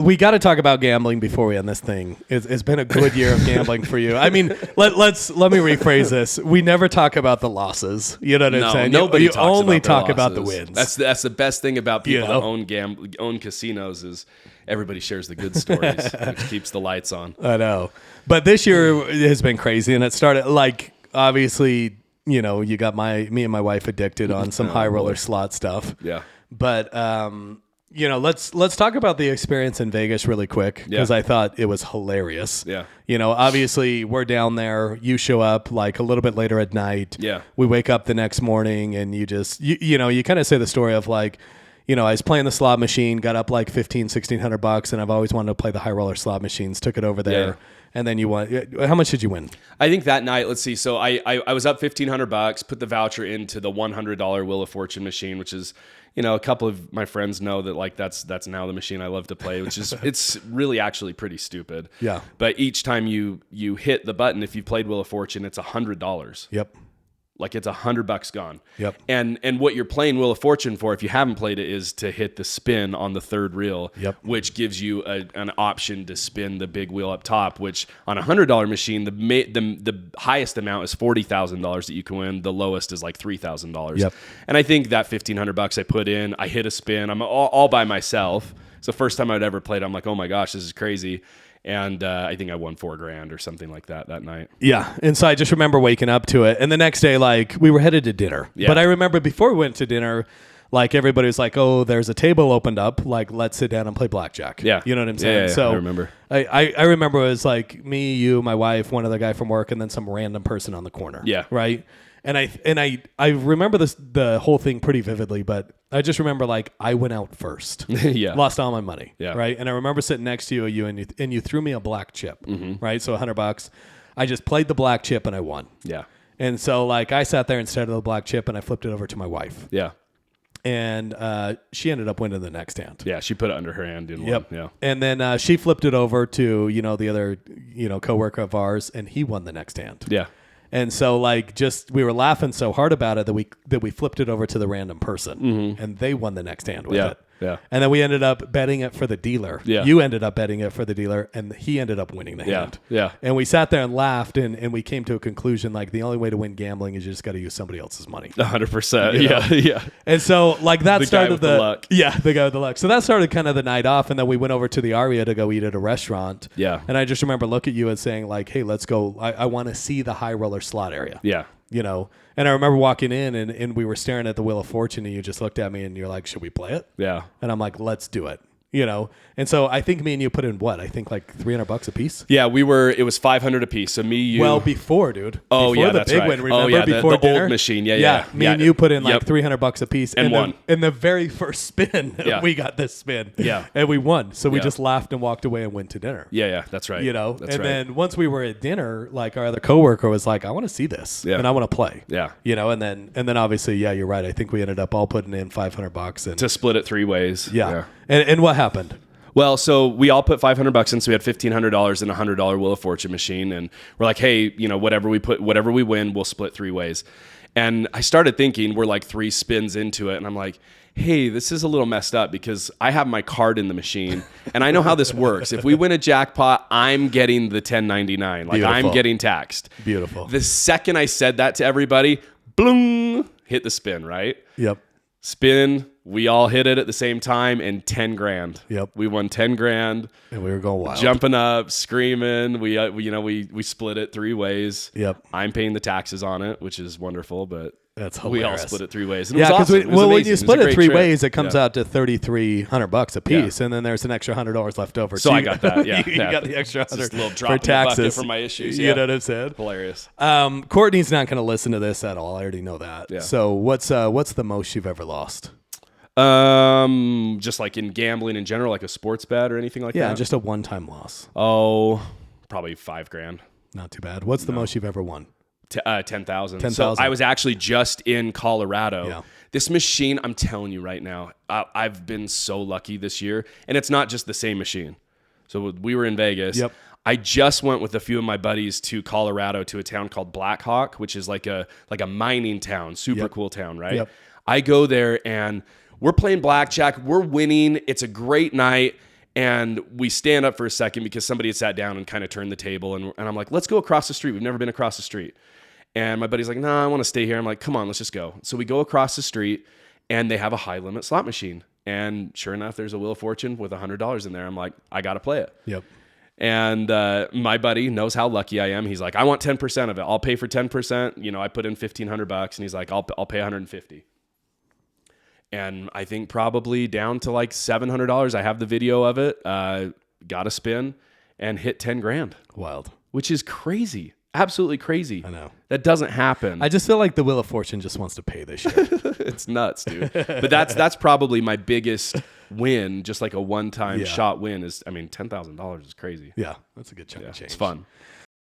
we got to talk about gambling before we end this thing. It's been a good year of gambling for you. I mean, let me rephrase this. We never talk about the losses. You know what I'm saying? Nobody you talks only about their talk about the losses. wins. That's the best thing about people that own casinos is everybody shares the good stories, which keeps the lights on. I know. But this year has been crazy, and it started like obviously, you know, you got me and my wife addicted on some high roller slot stuff. Yeah. But you know, let's talk about the experience in Vegas really quick because I thought it was hilarious. Yeah. You know, obviously we're down there. You show up like a little bit later at night. Yeah. We wake up the next morning and you just you know, you kind of say the story of like, you know, I was playing the slot machine, got up like $1,600, and I've always wanted to play the high roller slot machines. Took it over there. Yeah. And then you won. How much did you win? I think that night, let's see. So I was up $1,500, put the voucher into the $100 Wheel of Fortune machine, which is, you know, a couple of my friends know that like that's now the machine I love to play, which is it's really actually pretty stupid. Yeah. But each time you hit the button, if you played Wheel of Fortune, it's $100. Yep. Like it's $100 gone. Yep. And what you're playing Wheel of Fortune for, if you haven't played it, is to hit the spin on the third reel. Yep. Which gives you an option to spin the big wheel up top. Which on a $100 machine, the highest amount is $40,000 that you can win. The lowest is like $3,000. Yep. And I think that $1,500 I put in, I hit a spin. I'm all by myself. It's the first time I'd ever played. I'm like, oh my gosh, this is crazy. And I think I won $4,000 or something like that night. Yeah. And so I just remember waking up to it. And the next day, like, we were headed to dinner. Yeah. But I remember before we went to dinner, like, everybody was like, oh, there's a table opened up. Like, let's sit down and play blackjack. Yeah. You know what I'm saying? Yeah, so I remember. I remember it was like me, you, my wife, one other guy from work, and then some random person on the corner. Yeah. Right? And I remember the whole thing pretty vividly, but I just remember like I went out first. Yeah. Lost all my money. Yeah. Right. And I remember sitting next to you and you threw me a black chip. Mm-hmm. Right. So $100. I just played the black chip and I won. Yeah. And so like I sat there instead of the black chip and I flipped it over to my wife. Yeah. And she ended up winning the next hand. Yeah, she put it under her hand and Yep. won. Yeah. And then she flipped it over to, you know, the other, you know, coworker of ours, and he won the next hand. Yeah. And so like we were laughing so hard about it that we flipped it over to the random person, and they won the next hand with it. Yeah. And then we ended up betting it for the dealer. Yeah. You ended up betting it for the dealer, and he ended up winning the hand. Yeah. And we sat there and laughed, and we came to a conclusion like the only way to win gambling is you just got to use somebody else's money. 100%. You know? Yeah. And so like that started guy with the luck. Yeah, the guy with the luck. So that started kind of the night off, and then we went over to the Aria to go eat at a restaurant. Yeah. And I just remember looking at you and saying like, hey, let's go. I want to see the high roller slot area. Yeah. You know, and I remember walking in and we were staring at the Wheel of Fortune and you just looked at me and you're like, should we play it? Yeah. And I'm like, let's do it. You know, and so I think me and you put in what? I think like $300 a piece. Yeah, it was $500 a piece. So me, you. Well, before, dude. Oh, before yeah, the that's big right. one. Remember, oh, yeah, before the dinner? old machine. Yeah. Me and you put in like $300 a piece. And won. In the very first spin, we got this spin. Yeah. And we won. So we just laughed and walked away and went to dinner. Yeah, that's right. You know, that's and right. then once we were at dinner, like our other coworker was like, I want to see this and I want to play. Yeah. You know, and then obviously, yeah, you're right. I think we ended up all putting in $500 and to split it 3 ways. Yeah. And what happened? Well, so we all put $500 in, so we had $1,500 in a $100 Wheel of Fortune machine, and we're like, hey, you know, whatever we win, we'll split 3 ways. And I started thinking, we're like 3 spins into it, and I'm like, hey, this is a little messed up because I have my card in the machine, and I know how this works. If we win a jackpot, I'm getting the $10.99. Like, Beautiful. I'm getting taxed. Beautiful. The second I said that to everybody, bloom, hit the spin, right? Yep. Spin. We all hit it at the same time, and $10,000. Yep. We won $10,000. And we were going wild. Jumping up, screaming. We split it 3 ways. Yep. I'm paying the taxes on it, which is wonderful, but that's hilarious. we all split it 3 ways. And Yeah, because when you split it 3 ways, it comes out out to $3,300 a piece, and then there's an extra $100 left over. So I got that. Yeah, you got the extra $100 just a little drop for in the bucket taxes for my issues. You know what I'm saying? Hilarious. Courtney's not going to listen to this at all. I already know that. Yeah. So what's the most you've ever lost? Just like in gambling in general, like a sports bet or anything like that. Yeah, just a one-time loss. Oh, probably $5,000. Not too bad. What's the most you've ever won? 10,000. 10,000. So I was actually just in Colorado. Yeah. This machine, I'm telling you right now, I've been so lucky this year, and it's not just the same machine. So we were in Vegas. Yep. I just went with a few of my buddies to Colorado to a town called Black Hawk, which is like a mining town, super cool town, right? Yep. I go there and we're playing blackjack, we're winning, it's a great night, And we stand up for a second because somebody had sat down and kind of turned the table. And I'm like, let's go across the street. We've never been across the street. And my buddy's like, nah, I want to stay here. I'm like, come on, let's just go. So we go across the street and they have a high limit slot machine. And sure enough, there's a Wheel of Fortune with $100 in there. I'm like, I got to play it. Yep. And my buddy knows how lucky I am. He's like, I want 10% of it. I'll pay for 10%. You know, I put in $1,500 and he's like, I'll pay $150. And I think probably down to like $700. I have the video of it. Got a spin and hit 10 grand. Wild. Which is crazy. Absolutely crazy. I know. That doesn't happen. I just feel like the Wheel of Fortune just wants to pay this year. It's nuts, dude. But that's probably my biggest win, just like a one-time shot win is, I mean, $10,000 is crazy. Yeah, that's a good chunk of change. It's fun.